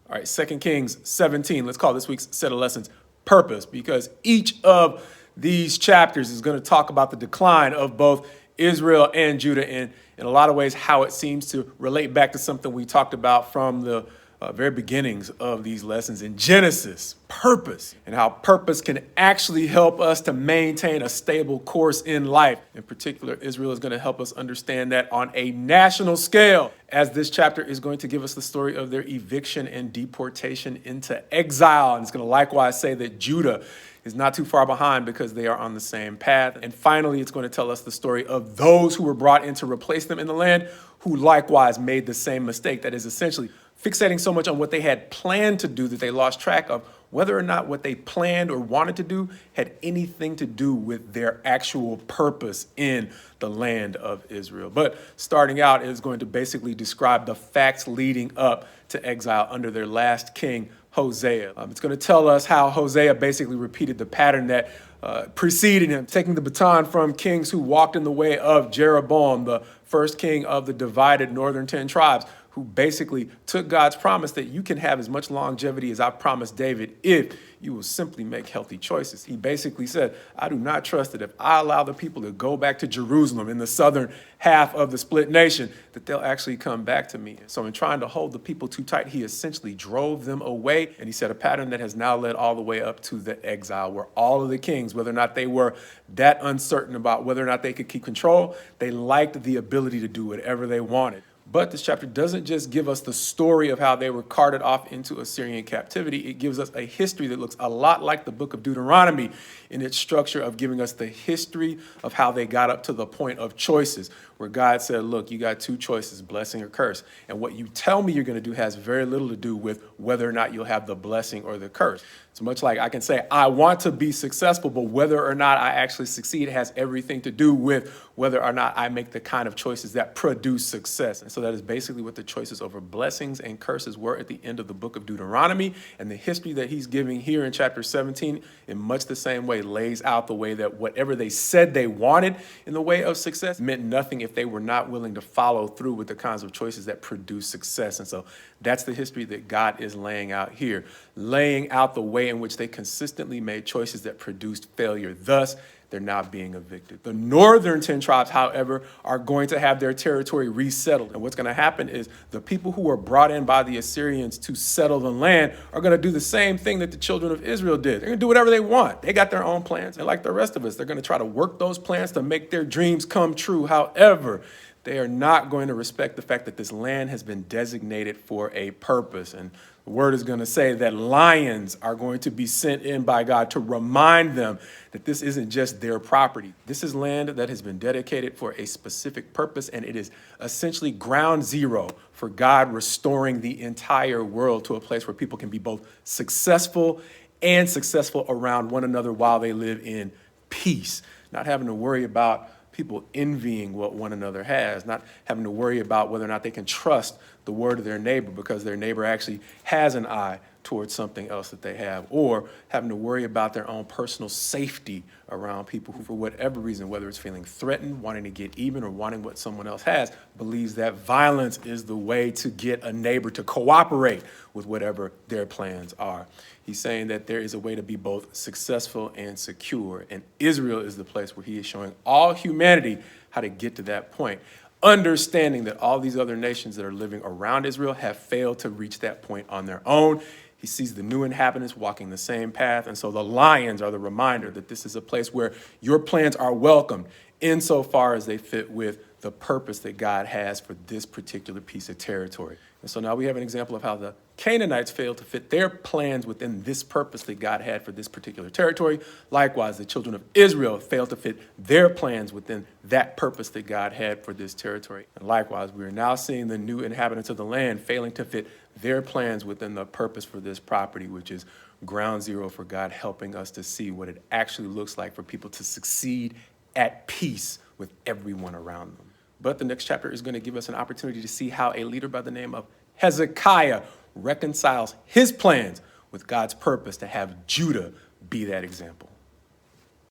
All right, 2 Kings 17. Let's call this week's set of lessons purpose, because each of these chapters is going to talk about the decline of both Israel and Judah, and in a lot of ways how it seems to relate back to something we talked about from the very beginnings of these lessons in Genesis, purpose, and how purpose can actually help us to maintain a stable course in life. In particular, Israel is going to help us understand that on a national scale, as this chapter is going to give us the story of their eviction and deportation into exile. And it's going to likewise say that Judah is not too far behind because they are on the same path. And finally, it's going to tell us the story of those who were brought in to replace them in the land, who likewise made the same mistake. That is essentially fixating so much on what they had planned to do that they lost track of whether or not what they planned or wanted to do had anything to do with their actual purpose in the land of Israel. But starting out is going to basically describe the facts leading up to exile under their last king, Hosea. It's going to tell us how Hosea basically repeated the pattern that preceded him, taking the baton from kings who walked in the way of Jeroboam, the first king of the divided northern 10 tribes, who basically took God's promise that you can have as much longevity as I promised David if you will simply make healthy choices. He basically said, I do not trust that if I allow the people to go back to Jerusalem in the southern half of the split nation, that they'll actually come back to me. So in trying to hold the people too tight, he essentially drove them away. And he set a pattern that has now led all the way up to the exile, where all of the kings, whether or not they were that uncertain about whether or not they could keep control, they liked the ability to do whatever they wanted. But this chapter doesn't just give us the story of how they were carted off into Assyrian captivity. It gives us a history that looks a lot like the book of Deuteronomy in its structure of giving us the history of how they got up to the point of choices, where God said, look, you got two choices, blessing or curse. And what you tell me you're going to do has very little to do with whether or not you'll have the blessing or the curse. It's much like I can say, I want to be successful, but whether or not I actually succeed has everything to do with whether or not I make the kind of choices that produce success. And so that is basically what the choices over blessings and curses were at the end of the book of Deuteronomy. And the history that he's giving here in chapter 17, in much the same way, lays out the way that whatever they said they wanted in the way of success meant nothing if they were not willing to follow through with the kinds of choices that produce success. And so that's the history that God is laying out here, laying out the way in which they consistently made choices that produced failure. Thus, they're now being evicted. The northern 10 tribes, however, are going to have their territory resettled. And what's going to happen is the people who were brought in by the Assyrians to settle the land are going to do the same thing that the children of Israel did. They're going to do whatever they want. They got their own plans. And like the rest of us, they're going to try to work those plans to make their dreams come true. However, they are not going to respect the fact that this land has been designated for a purpose. And the word is going to say that lions are going to be sent in by God to remind them that this isn't just their property. This is land that has been dedicated for a specific purpose, and it is essentially ground zero for God restoring the entire world to a place where people can be both successful and successful around one another while they live in peace, not having to worry about people envying what one another has, not having to worry about whether or not they can trust the word of their neighbor because their neighbor actually has an eye towards something else that they have, or having to worry about their own personal safety around people who, for whatever reason, whether it's feeling threatened, wanting to get even, or wanting what someone else has, believes that violence is the way to get a neighbor to cooperate with whatever their plans are. He's saying that there is a way to be both successful and secure, and Israel is the place where he is showing all humanity how to get to that point, understanding that all these other nations that are living around Israel have failed to reach that point on their own. He sees the new inhabitants walking the same path, and so the lions are the reminder that this is a place where your plans are welcomed insofar as they fit with the purpose that God has for this particular piece of territory. And so now we have an example of how the Canaanites failed to fit their plans within this purpose that God had for this particular territory. Likewise, the children of Israel failed to fit their plans within that purpose that God had for this territory. And likewise, we are now seeing the new inhabitants of the land failing to fit their plans within the purpose for this property, which is ground zero for God helping us to see what it actually looks like for people to succeed at peace with everyone around them. But the next chapter is going to give us an opportunity to see how a leader by the name of Hezekiah reconciles his plans with God's purpose to have Judah be that example.